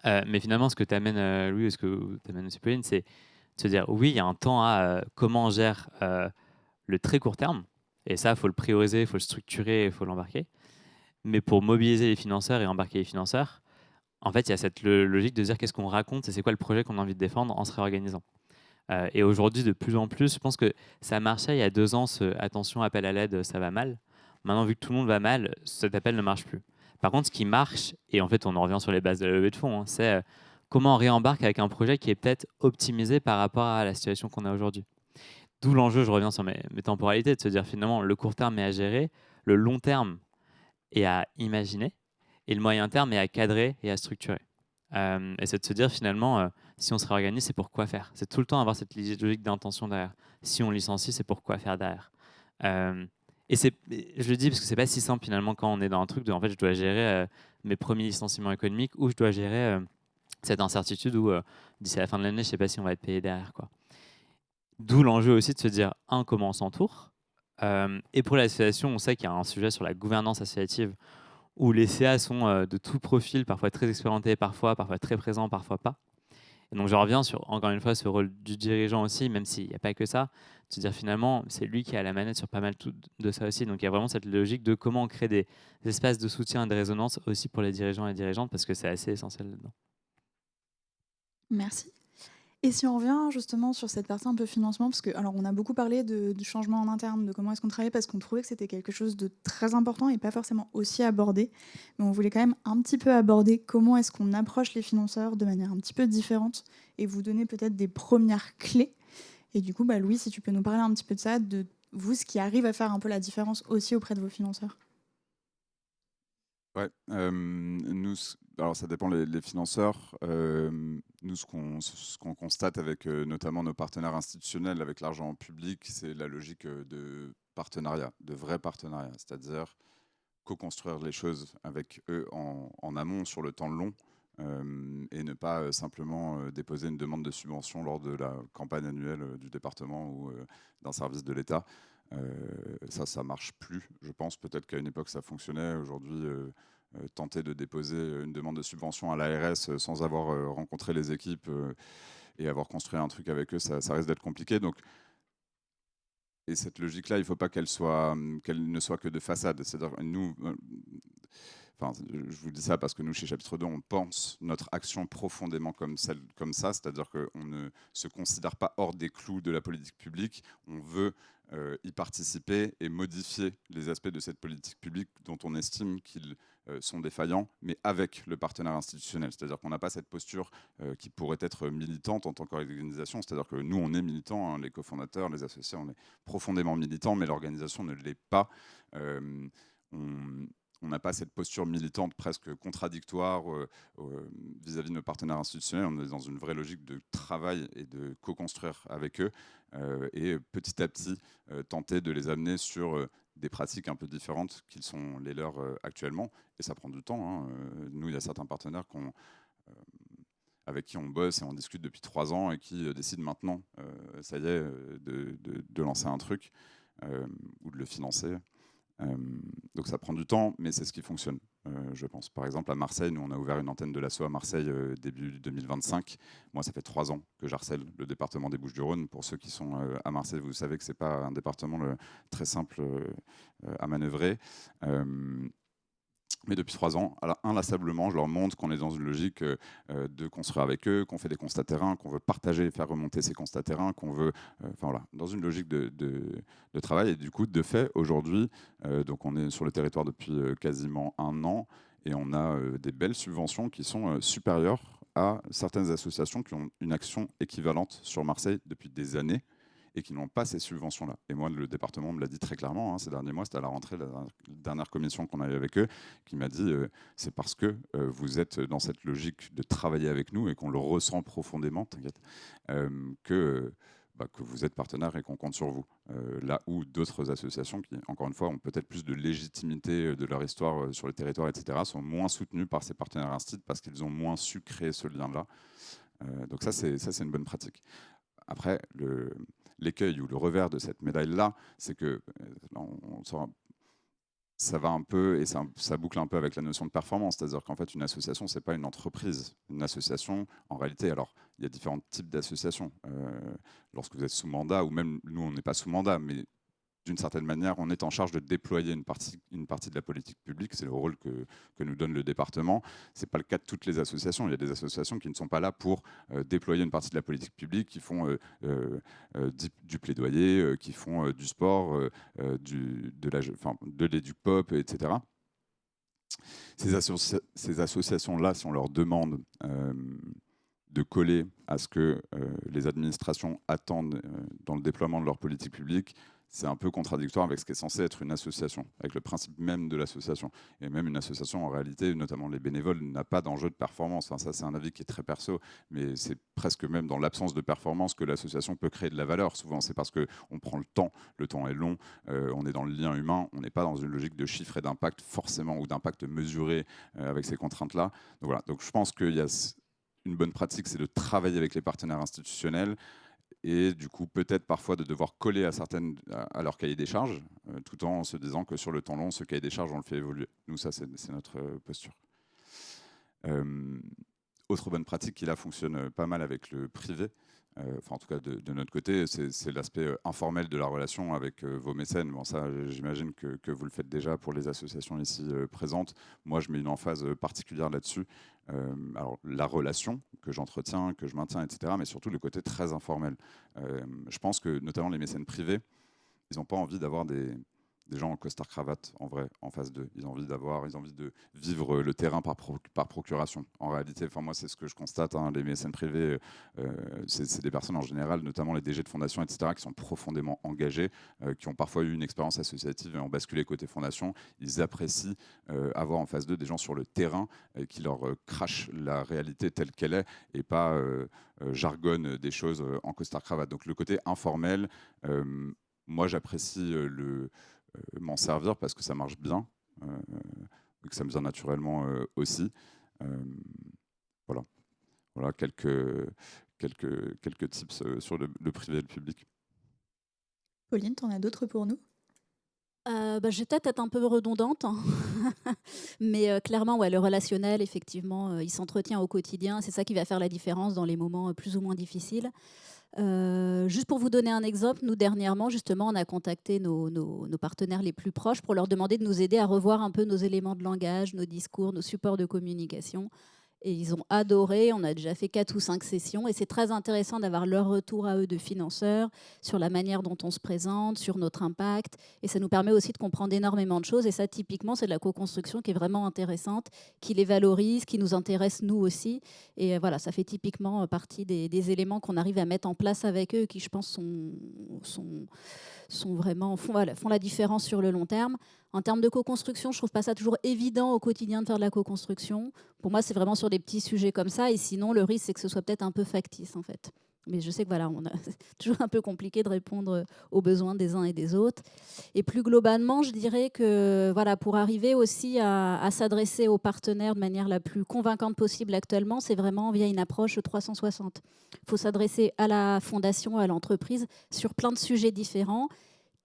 Mais finalement, ce que tu amènes, Louis, ou ce que tu amènes aussi, Pauline, c'est de se dire oui, il y a un temps à comment on gère le très court terme, et ça, il faut le prioriser, il faut le structurer, il faut l'embarquer. Mais pour mobiliser les financeurs et embarquer les financeurs, en fait, il y a cette logique de dire qu'est-ce qu'on raconte et c'est quoi le projet qu'on a envie de défendre en se réorganisant. Et aujourd'hui, de plus en plus, je pense que ça marchait il y a 2 ans, attention, appel à l'aide, ça va mal. Maintenant, vu que tout le monde va mal, cet appel ne marche plus. Par contre, ce qui marche, et en fait, on en revient sur les bases de la levée de fonds, hein, c'est comment on réembarque avec un projet qui est peut-être optimisé par rapport à la situation qu'on a aujourd'hui. D'où l'enjeu, je reviens sur mes temporalités, de se dire finalement, le court terme est à gérer, le long terme est à imaginer, et le moyen terme est à cadrer et à structurer. Et c'est de se dire finalement, si on se réorganise, c'est pour quoi faire. C'est tout le temps avoir cette logique d'intention derrière. Si on licencie, c'est pour quoi faire derrière. Et je le dis parce que c'est pas si simple finalement quand on est dans un truc de en fait je dois gérer mes premiers licenciements économiques, ou je dois gérer cette incertitude où d'ici à la fin de l'année, je sais pas si on va être payé derrière, quoi. D'où l'enjeu aussi de se dire comment on s'entoure. Et pour l'association, on sait qu'il y a un sujet sur la gouvernance associative où les CA sont de tout profil, parfois très expérimentés, parfois très présents, parfois pas. Et donc je reviens sur, encore une fois, ce rôle du dirigeant aussi, même s'il n'y a pas que ça, de se dire finalement, c'est lui qui a la manette sur pas mal de ça aussi. Donc il y a vraiment cette logique de comment on crée des espaces de soutien et de résonance aussi pour les dirigeants et dirigeantes, parce que c'est assez essentiel là-dedans. Merci. Et si on revient justement sur cette partie un peu financement, parce que alors on a beaucoup parlé du changement en interne, de comment est-ce qu'on travaillait, parce qu'on trouvait que c'était quelque chose de très important et pas forcément aussi abordé, mais on voulait quand même un petit peu aborder comment est-ce qu'on approche les financeurs de manière un petit peu différente et vous donner peut-être des premières clés. Et du coup, Louis, si tu peux nous parler un petit peu de ça, de vous, ce qui arrive à faire un peu la différence aussi auprès de vos financeurs. Ouais, alors ça dépend les financeurs. Nous, ce qu'on constate avec notamment nos partenaires institutionnels, avec l'argent public, c'est la logique de partenariat, de vrai partenariat, c'est-à-dire co-construire les choses avec eux en amont sur le temps long, et ne pas simplement déposer une demande de subvention lors de la campagne annuelle du département ou d'un service de l'État. Ça marche plus, je pense. Peut-être qu'à une époque, ça fonctionnait. Aujourd'hui, tenter de déposer une demande de subvention à l'ARS sans avoir rencontré les équipes et avoir construit un truc avec eux, ça risque d'être compliqué. Donc, et cette logique-là, il ne faut pas qu'elle ne soit que de façade. C'est-à-dire, nous, je vous dis ça parce que nous, chez Chapitre 2, on pense notre action profondément comme ça, c'est-à-dire qu'on ne se considère pas hors des clous de la politique publique. On veut y participer et modifier les aspects de cette politique publique dont on estime qu'ils sont défaillants, mais avec le partenaire institutionnel. C'est-à-dire qu'on n'a pas cette posture qui pourrait être militante en tant qu'organisation. C'est-à-dire que nous, on est militants, hein, les cofondateurs, les associés, on est profondément militants, mais l'organisation ne l'est pas. On n'a pas cette posture militante presque contradictoire vis-à-vis de nos partenaires institutionnels. On est dans une vraie logique de travail et de co-construire avec eux et petit à petit tenter de les amener sur des pratiques un peu différentes qu'ils sont les leurs actuellement. Et ça prend du temps, hein. Nous, il y a certains partenaires avec qui on bosse et on discute depuis 3 ans et qui décident maintenant, ça y est, de lancer un truc ou de le financer. Donc ça prend du temps, mais c'est ce qui fonctionne, je pense. Par exemple, à Marseille, nous, on a ouvert une antenne de l'asso à Marseille début 2025. Moi, ça fait 3 ans que j'harcèle le département des Bouches-du-Rhône. Pour ceux qui sont à Marseille, vous savez que ce n'est pas un département très simple à manœuvrer. Mais depuis 3 ans, alors, inlassablement, je leur montre qu'on est dans une logique de construire avec eux, qu'on fait des constats terrain, qu'on veut partager et faire remonter ces constats terrain, qu'on veut, voilà, dans une logique de travail. Et du coup, de fait, aujourd'hui, donc on est sur le territoire depuis quasiment 1 an et on a des belles subventions qui sont supérieures à certaines associations qui ont une action équivalente sur Marseille depuis des années et qui n'ont pas ces subventions-là. Et moi, le département me l'a dit très clairement, hein, ces derniers mois, c'était à la rentrée, la dernière commission qu'on a eue avec eux, qui m'a dit c'est parce que vous êtes dans cette logique de travailler avec nous et qu'on le ressent profondément, t'inquiète, que vous êtes partenaire et qu'on compte sur vous. Là où d'autres associations qui, encore une fois, ont peut-être plus de légitimité de leur histoire sur le territoire, etc., sont moins soutenues par ces partenaires instituts parce qu'ils ont moins su créer ce lien-là. Donc ça, c'est une bonne pratique. Après, l'écueil ou le revers de cette médaille-là, c'est que ça va un peu et ça boucle un peu avec la notion de performance. C'est-à-dire qu'en fait, une association, ce n'est pas une entreprise. Une association, en réalité, alors, il y a différents types d'associations. Lorsque vous êtes sous mandat, ou même nous, on n'est pas sous mandat, mais d'une certaine manière, on est en charge de déployer une partie de la politique publique. C'est le rôle que nous donne le département. Ce n'est pas le cas de toutes les associations. Il y a des associations qui ne sont pas là pour déployer une partie de la politique publique, qui font du plaidoyer, qui font du sport, de l'éduc-pop, etc. Ces associations-là, si on leur demande de coller à ce que les administrations attendent dans le déploiement de leur politique publique, c'est un peu contradictoire avec ce qui est censé être une association, avec le principe même de l'association. Et même une association, en réalité, notamment les bénévoles, n'a pas d'enjeu de performance. Enfin, ça, c'est un avis qui est très perso, mais c'est presque même dans l'absence de performance que l'association peut créer de la valeur. Souvent, c'est parce qu'on prend le temps est long, on est dans le lien humain, on n'est pas dans une logique de chiffre et d'impact forcément, ou d'impact mesuré avec ces contraintes-là. Donc voilà, donc je pense qu'il y a une bonne pratique, c'est de travailler avec les partenaires institutionnels, et du coup peut-être parfois de devoir coller à leur cahier des charges, tout en se disant que sur le temps long, ce cahier des charges, on le fait évoluer. Nous, ça, c'est notre posture. Autre bonne pratique qui là fonctionne pas mal avec le privé, enfin en tout cas de notre côté, c'est l'aspect informel de la relation avec vos mécènes. Bon, ça, j'imagine que vous le faites déjà pour les associations ici présentes. Moi, je mets une emphase particulière là-dessus. Alors, la relation que j'entretiens, que je maintiens, etc., mais surtout le côté très informel. Je pense que notamment les mécènes privés, ils n'ont pas envie d'avoir des gens en costard-cravate, en vrai, en face d'eux. Ils ont envie de vivre le terrain par procuration. En réalité, moi, c'est ce que je constate, hein, les mécènes privés, c'est des personnes en général, notamment les DG de fondation, etc., qui sont profondément engagés, qui ont parfois eu une expérience associative et ont basculé côté fondation. Ils apprécient avoir en face d'eux des gens sur le terrain qui leur crachent la réalité telle qu'elle est et pas jargonnent des choses en costard-cravate. Donc le côté informel, moi, j'apprécie m'en servir parce que ça marche bien et que ça me vient naturellement aussi. Voilà quelques tips sur le privé et le public. Pauline, tu en as d'autres pour nous? Je vais peut-être être un peu redondante, hein. Mais clairement, ouais, le relationnel, effectivement, il s'entretient au quotidien. C'est ça qui va faire la différence dans les moments plus ou moins difficiles. Juste pour vous donner un exemple, nous, dernièrement, justement, on a contacté nos partenaires les plus proches pour leur demander de nous aider à revoir un peu nos éléments de langage, nos discours, nos supports de communication. Et ils ont adoré. On a déjà fait 4 ou 5 sessions. Et c'est très intéressant d'avoir leur retour à eux de financeurs sur la manière dont on se présente, sur notre impact. Et ça nous permet aussi de comprendre énormément de choses. Et ça, typiquement, c'est de la co-construction qui est vraiment intéressante, qui les valorise, qui nous intéresse nous aussi. Et voilà, ça fait typiquement partie des éléments qu'on arrive à mettre en place avec eux, qui, je pense, sont vraiment, font la différence sur le long terme. En termes de co-construction, je ne trouve pas ça toujours évident au quotidien de faire de la co-construction. Pour moi, c'est vraiment sur des petits sujets comme ça. Et sinon, le risque, c'est que ce soit peut-être un peu factice, en fait. Mais je sais que voilà, c'est toujours un peu compliqué de répondre aux besoins des uns et des autres. Et plus globalement, je dirais que voilà, pour arriver aussi à s'adresser aux partenaires de manière la plus convaincante possible actuellement, c'est vraiment via une approche 360. Il faut s'adresser à la fondation, à l'entreprise, sur plein de sujets différents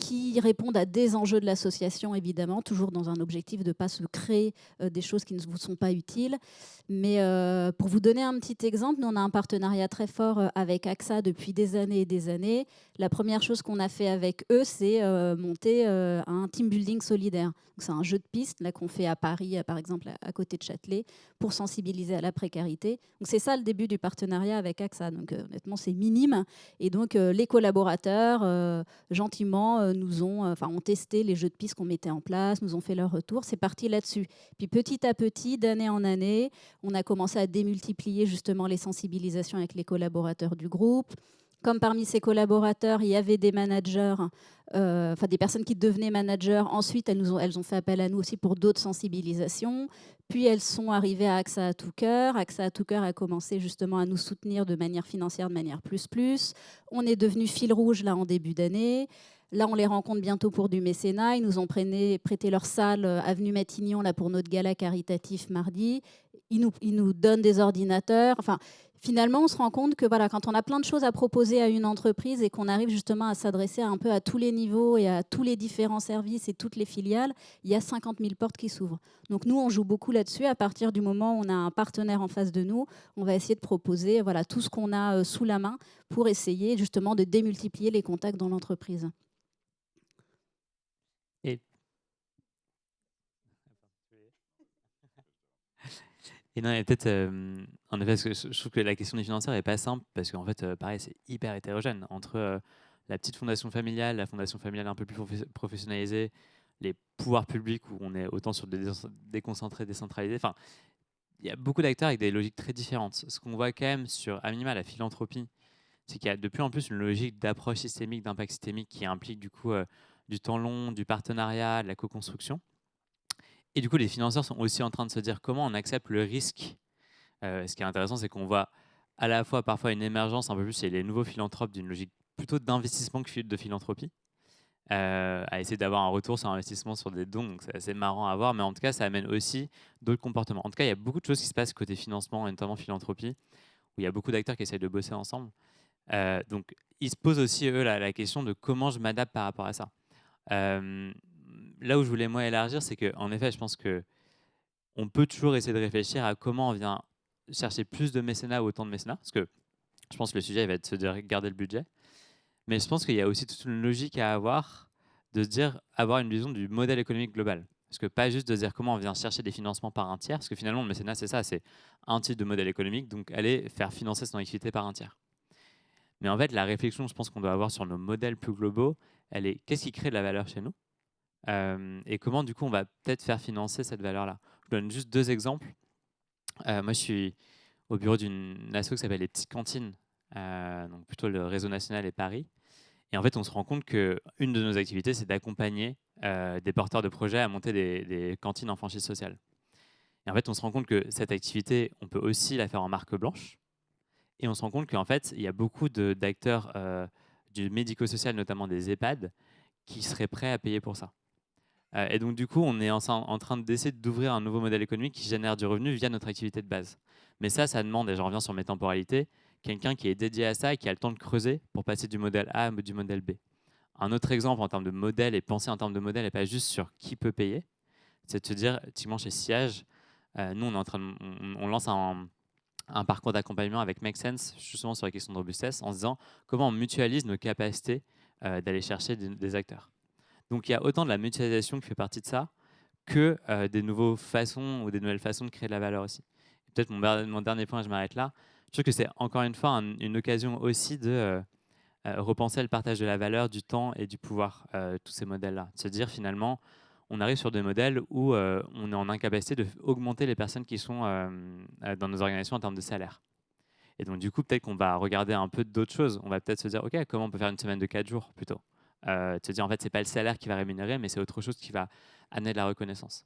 qui répondent à des enjeux de l'association, évidemment, toujours dans un objectif de ne pas se créer des choses qui ne vous sont pas utiles. Mais pour vous donner un petit exemple, nous, on a un partenariat très fort avec AXA depuis des années et des années. La première chose qu'on a fait avec eux, c'est monter un team building solidaire. C'est un jeu de piste là, qu'on fait à Paris, par exemple, à côté de Châtelet, pour sensibiliser à la précarité. Donc c'est ça le début du partenariat avec AXA. Donc honnêtement, c'est minime. Et donc les collaborateurs, gentiment, ont testé les jeux de piste qu'on mettait en place, nous ont fait leur retour. C'est parti là-dessus. Puis petit à petit, d'année en année, on a commencé à démultiplier justement les sensibilisations avec les collaborateurs du groupe. Comme parmi ces collaborateurs, il y avait des managers, des personnes qui devenaient managers. Ensuite, elles ont fait appel à nous aussi pour d'autres sensibilisations. Puis elles sont arrivées à AXA à tout cœur. AXA à tout cœur a commencé justement à nous soutenir de manière financière, de manière plus. On est devenu fil rouge là en début d'année. Là, on les rencontre bientôt pour du mécénat. Ils nous ont prêté leur salle avenue Matignon là, pour notre gala caritatif mardi. Ils nous donnent des ordinateurs. Enfin, finalement, on se rend compte que voilà, quand on a plein de choses à proposer à une entreprise et qu'on arrive justement à s'adresser un peu à tous les niveaux et à tous les différents services et toutes les filiales, il y a 50 000 portes qui s'ouvrent. Donc nous, on joue beaucoup là-dessus. À partir du moment où on a un partenaire en face de nous, on va essayer de proposer voilà, tout ce qu'on a sous la main pour essayer justement de démultiplier les contacts dans l'entreprise. Et non, il y a peut-être, en effet, parce que je trouve que la question des financeurs n'est pas simple, parce qu'en fait, pareil, c'est hyper hétérogène entre la petite fondation familiale, la fondation familiale un peu plus professionnalisée, les pouvoirs publics où on est autant sur des déconcentrés, décentralisés. Enfin, il y a beaucoup d'acteurs avec des logiques très différentes. Ce qu'on voit quand même sur, à minima, la philanthropie, c'est qu'il y a de plus en plus une logique d'approche systémique, d'impact systémique qui implique du coup du temps long, du partenariat, de la co-construction. Et du coup, les financeurs sont aussi en train de se dire comment on accepte le risque. Ce qui est intéressant, c'est qu'on voit à la fois parfois une émergence un peu plus chez les nouveaux philanthropes d'une logique plutôt d'investissement que de philanthropie, à essayer d'avoir un retour sur investissement sur des dons. Donc c'est assez marrant à voir, mais en tout cas, ça amène aussi d'autres comportements. En tout cas, il y a beaucoup de choses qui se passent côté financement, et notamment philanthropie, où il y a beaucoup d'acteurs qui essayent de bosser ensemble. Donc, ils se posent aussi, eux, la question de comment je m'adapte par rapport à ça. Là où je voulais moi élargir, c'est qu'en effet, je pense qu'on peut toujours essayer de réfléchir à comment on vient chercher plus de mécénat ou autant de mécénat, parce que je pense que le sujet il va être de garder le budget. Mais je pense qu'il y a aussi toute une logique à avoir, de se dire, avoir une vision du modèle économique global. Parce que pas juste de se dire comment on vient chercher des financements par un tiers, parce que finalement, le mécénat, c'est ça, c'est un type de modèle économique, donc aller faire financer son activité par un tiers. Mais en fait, la réflexion, je pense qu'on doit avoir sur nos modèles plus globaux, elle est qu'est-ce qui crée de la valeur chez nous et comment, du coup, on va peut-être faire financer cette valeur-là. Je donne juste 2 exemples. Moi, je suis au bureau d'une asso qui s'appelle les Petites Cantines, donc plutôt le réseau national et Paris. Et en fait, on se rend compte qu'une de nos activités, c'est d'accompagner des porteurs de projets à monter des cantines en franchise sociale. Et en fait, on se rend compte que cette activité, on peut aussi la faire en marque blanche. Et on se rend compte qu'en fait, il y a beaucoup d'acteurs du médico-social, notamment des EHPAD, qui seraient prêts à payer pour ça. Et donc, du coup, on est en train d'essayer d'ouvrir un nouveau modèle économique qui génère du revenu via notre activité de base. Mais ça demande, et je reviens sur mes temporalités, quelqu'un qui est dédié à ça et qui a le temps de creuser pour passer du modèle A à du modèle B. Un autre exemple en termes de modèle, et penser en termes de modèle et pas juste sur qui peut payer, c'est de se dire, typiquement chez Siège, nous on lance un parcours d'accompagnement avec Make Sense, justement sur la question de robustesse, en se disant comment on mutualise nos capacités d'aller chercher des acteurs. Donc il y a autant de la mutualisation qui fait partie de ça que des nouvelles façons de créer de la valeur aussi. Peut-être mon dernier point, je m'arrête là. Je trouve que c'est encore une fois une occasion aussi de repenser le partage de la valeur, du temps et du pouvoir, tous ces modèles-là. De se dire finalement, on arrive sur des modèles où on est en incapacité d'augmenter les personnes qui sont dans nos organisations en termes de salaire. Et donc du coup, peut-être qu'on va regarder un peu d'autres choses. On va peut-être se dire, OK, comment on peut faire une semaine de 4 jours plutôt, de se dire, en fait, c'est pas le salaire qui va rémunérer, mais c'est autre chose qui va amener de la reconnaissance.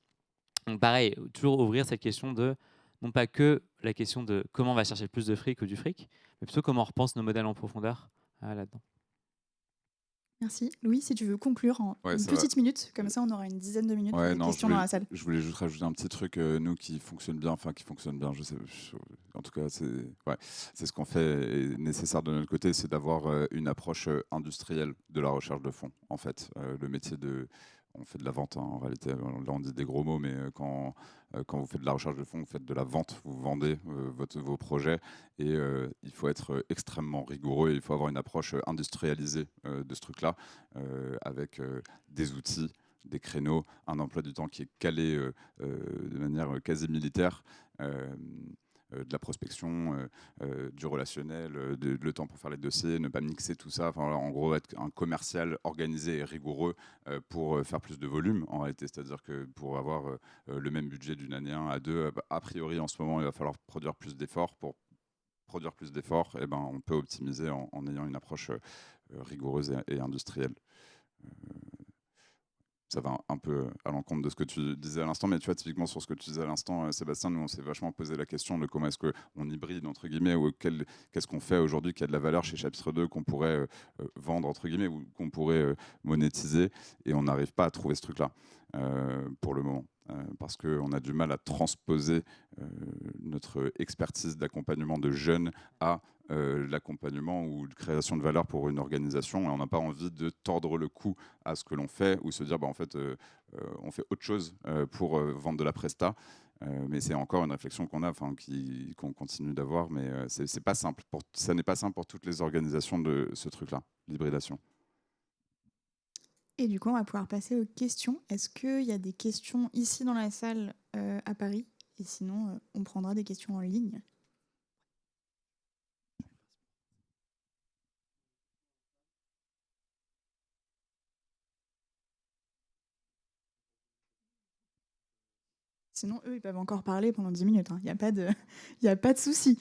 Donc pareil, toujours ouvrir cette question de, non pas que la question de comment on va chercher plus de fric ou du fric, mais plutôt comment on repense nos modèles en profondeur là-dedans. Merci. Louis, si tu veux conclure en une petite minute, comme ça on aura une dizaine de minutes pour les questions dans la salle. Je voulais juste rajouter un petit truc, nous qui fonctionne bien, je sais, en tout cas c'est ce qu'on fait et nécessaire de notre côté, c'est d'avoir une approche industrielle de la recherche de fonds. En fait, le métier on fait de la vente, hein, en réalité, là on dit des gros mots, mais quand vous faites de la recherche de fonds, vous faites de la vente, vous vendez vos projets et il faut être extrêmement rigoureux et il faut avoir une approche industrialisée de ce truc-là avec des outils, des créneaux, un emploi du temps qui est calé de manière quasi militaire, de la prospection, du relationnel, le temps pour faire les dossiers, ne pas mixer tout ça. Enfin, en gros, être un commercial organisé et rigoureux pour faire plus de volume, en réalité. C'est-à-dire que pour avoir le même budget d'une année 1 à 2, a priori, en ce moment, il va falloir produire plus d'efforts. Pour produire plus d'efforts, eh ben, on peut optimiser en ayant une approche rigoureuse et industrielle. Ça va un peu à l'encontre de ce que tu disais à l'instant, mais tu vois, typiquement sur ce que tu disais à l'instant, Sébastien, nous on s'est vachement posé la question de comment est-ce qu'on hybride, entre guillemets, ou qu'est-ce qu'on fait aujourd'hui qui a de la valeur chez Chapitre 2 qu'on pourrait vendre, entre guillemets, ou qu'on pourrait monétiser, et on n'arrive pas à trouver ce truc-là pour le moment. Parce qu'on a du mal à transposer notre expertise d'accompagnement de jeunes à l'accompagnement ou la création de valeur pour une organisation, et on n'a pas envie de tordre le cou à ce que l'on fait ou se dire en fait on fait autre chose pour vendre de la presta, mais c'est encore une réflexion qu'on a, qu'on continue d'avoir, mais c'est pas simple ça n'est pas simple pour toutes les organisations de ce truc-là, l'hybridation. Et du coup, on va pouvoir passer aux questions. Est-ce qu'il y a des questions ici dans la salle à Paris? Et sinon, on prendra des questions en ligne. Sinon, eux, ils peuvent encore parler pendant 10 minutes. Il n'y a pas de souci.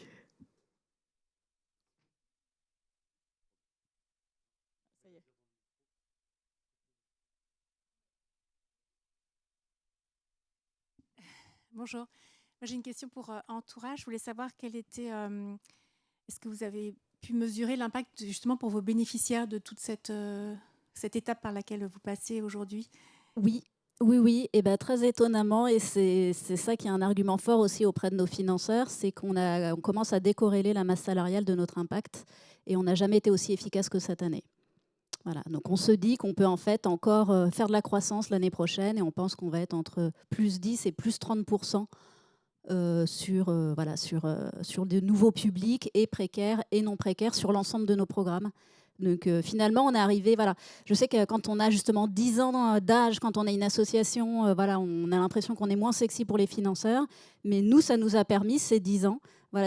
Bonjour. J'ai une question pour Entourage. Je voulais savoir est-ce que vous avez pu mesurer l'impact justement pour vos bénéficiaires de toute cette étape par laquelle vous passez aujourd'hui? Oui. Et très étonnamment, et c'est ça qui est un argument fort aussi auprès de nos financeurs, c'est qu'on commence à décorréler la masse salariale de notre impact, et on n'a jamais été aussi efficace que cette année. Voilà, donc on se dit qu'on peut en fait encore faire de la croissance l'année prochaine, et on pense qu'on va être entre plus 10 et plus 30% sur de nouveaux publics et précaires et non précaires sur l'ensemble de nos programmes. Donc finalement, on est arrivé, je sais que quand on a justement 10 ans d'âge, quand on est une association, on a l'impression qu'on est moins sexy pour les financeurs, mais nous, ça nous a permis, ces 10 ans,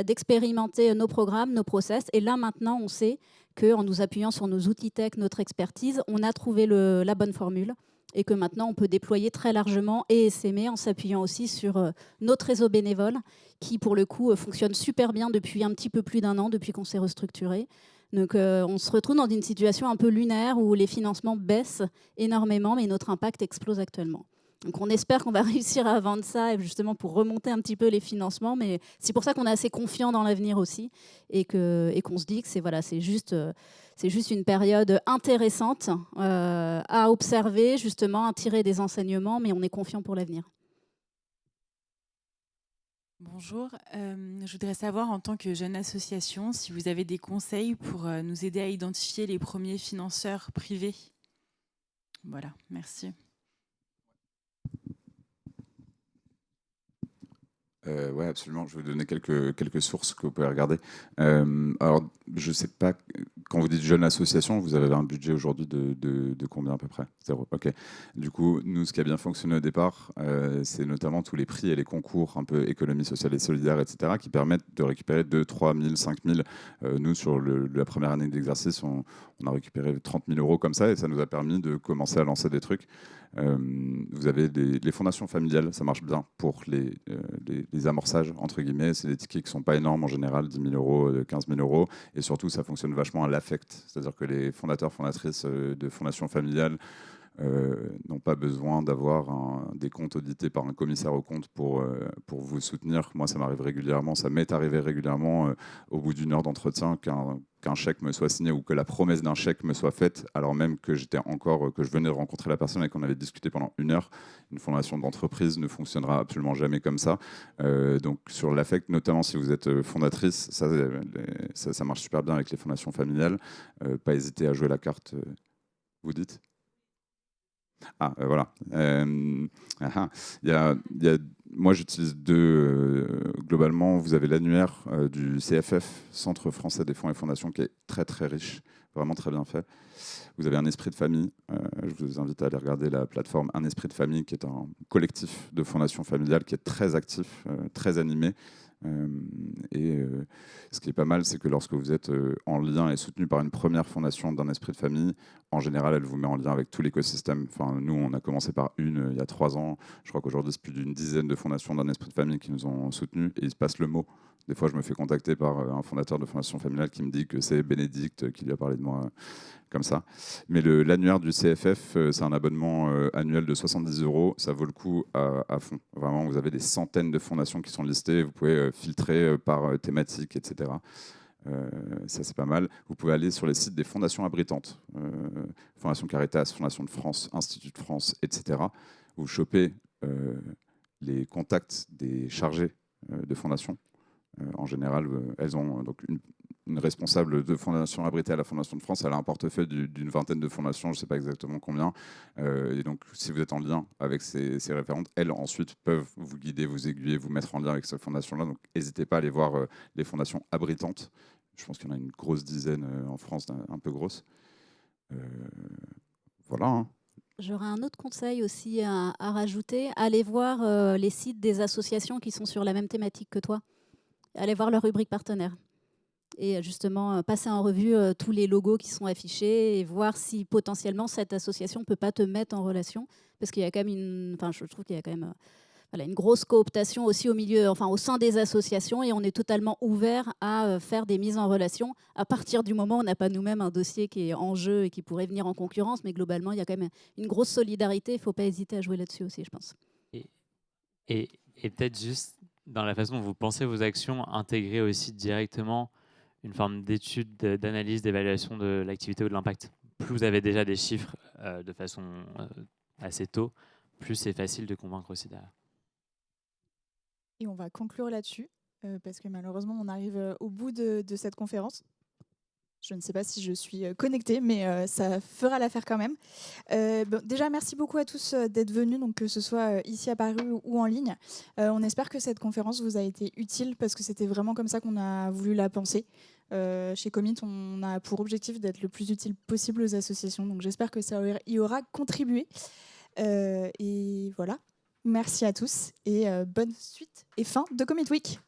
d'expérimenter nos programmes, nos process, et là maintenant, on sait qu'en nous appuyant sur nos outils tech, notre expertise, on a trouvé la bonne formule, et que maintenant, on peut déployer très largement et essaimer en s'appuyant aussi sur notre réseau bénévole, qui pour le coup fonctionne super bien depuis un petit peu plus d'1 an, depuis qu'on s'est restructuré. Donc on se retrouve dans une situation un peu lunaire où les financements baissent énormément, mais notre impact explose actuellement. Donc on espère qu'on va réussir à vendre ça, justement pour remonter un petit peu les financements, mais c'est pour ça qu'on est assez confiant dans l'avenir aussi, et qu'on se dit que c'est juste une période intéressante à observer, justement, à tirer des enseignements, mais on est confiant pour l'avenir. Bonjour, je voudrais savoir en tant que jeune association si vous avez des conseils pour nous aider à identifier les premiers financeurs privés Voilà, merci. Oui, absolument. Je vais vous donner quelques sources que vous pouvez regarder. Alors, je ne sais pas, quand vous dites jeune association, vous avez un budget aujourd'hui de combien à peu près? 0. OK. Du coup, nous, ce qui a bien fonctionné au départ, c'est notamment tous les prix et les concours un peu économie sociale et solidaire, etc., qui permettent de récupérer 2 000, 3 000, 5 000. Nous, sur la première année d'exercice, on a récupéré 30 000 euros comme ça, et ça nous a permis de commencer à lancer des trucs. Vous avez les fondations familiales, ça marche bien pour les amorçages, entre guillemets. C'est des tickets qui ne sont pas énormes en général, 10 000 euros, 15 000 euros. Et surtout, ça fonctionne vachement à l'affect. C'est-à-dire que les fondateurs, fondatrices de fondations familiales n'ont pas besoin d'avoir des comptes audités par un commissaire aux comptes pour vous soutenir. Moi, ça m'arrive régulièrement, ça m'est arrivé régulièrement au bout d'une heure d'entretien qu'un chèque me soit signé ou que la promesse d'un chèque me soit faite, alors même que que je venais de rencontrer la personne et qu'on avait discuté pendant une heure. Une fondation d'entreprise ne fonctionnera absolument jamais comme ça. Donc sur l'affect, notamment si vous êtes fondatrice, ça marche super bien avec les fondations familiales. Pas hésiter à jouer la carte. Vous dites ? Voilà. Moi, j'utilise deux. Globalement, vous avez l'annuaire du CFF, Centre français des fonds et fondations, qui est très très riche, vraiment très bien fait. Vous avez Un esprit de famille. Je vous invite à aller regarder la plateforme Un esprit de famille, qui est un collectif de fondations familiales qui est très actif, très animé. Ce qui est pas mal, c'est que lorsque vous êtes en lien et soutenu par une première fondation d'Un esprit de famille, en général, elle vous met en lien avec tout l'écosystème. Enfin, nous, on a commencé par une il y a 3 ans. Je crois qu'aujourd'hui, c'est plus d'une dizaine de fondations d'Un esprit de famille qui nous ont soutenus, et il se passe le mot. Des fois, je me fais contacter par un fondateur de fondation familiale qui me dit que c'est Bénédicte qui lui a parlé de moi comme ça. Mais l'annuaire du CFF, c'est un abonnement annuel de 70 €. Ça vaut le coup à fond. Vraiment, vous avez des centaines de fondations qui sont listées. Vous pouvez filtrer par thématique, etc. Ça, c'est pas mal. Vous pouvez aller sur les sites des fondations abritantes. Fondation Caritas, Fondation de France, Institut de France, etc. Vous chopez les contacts des chargés de fondations. En général, elles ont donc une responsable de fondation abritée à la Fondation de France. Elle a un portefeuille d'une vingtaine de fondations, je ne sais pas exactement combien. Et donc, si vous êtes en lien avec ces référentes, elles ensuite peuvent vous guider, vous aiguiller, vous mettre en lien avec ces fondations-là. Donc, n'hésitez pas à aller voir les fondations abritantes. Je pense qu'il y en a une grosse dizaine en France, un peu grosse. Voilà. Hein. J'aurais un autre conseil aussi à rajouter. Allez voir les sites des associations qui sont sur la même thématique que toi. Allez voir leur rubrique partenaire. Et justement, passer en revue tous les logos qui sont affichés et voir si potentiellement cette association ne peut pas te mettre en relation. Parce qu'il y a quand même je trouve qu'il y a quand même une grosse cooptation aussi au sein des associations, et on est totalement ouvert à faire des mises en relation à partir du moment où on n'a pas nous-mêmes un dossier qui est en jeu et qui pourrait venir en concurrence. Mais globalement, il y a quand même une grosse solidarité. Il ne faut pas hésiter à jouer là-dessus aussi, je pense. Et peut-être juste dans la façon dont vous pensez vos actions, intégrer aussi directement une forme d'étude, d'analyse, d'évaluation de l'activité ou de l'impact. Plus vous avez déjà des chiffres de façon assez tôt, plus c'est facile de convaincre aussi derrière. Et on va conclure là-dessus, parce que malheureusement, on arrive au bout de cette conférence. Je ne sais pas si je suis connectée, mais ça fera l'affaire quand même. Déjà, merci beaucoup à tous d'être venus, donc que ce soit ici à Paris ou en ligne. On espère que cette conférence vous a été utile, parce que c'était vraiment comme ça qu'on a voulu la penser. Chez Commit, on a pour objectif d'être le plus utile possible aux associations, donc j'espère que ça y aura contribué. Et voilà, merci à tous et bonne suite et fin de Commit Week.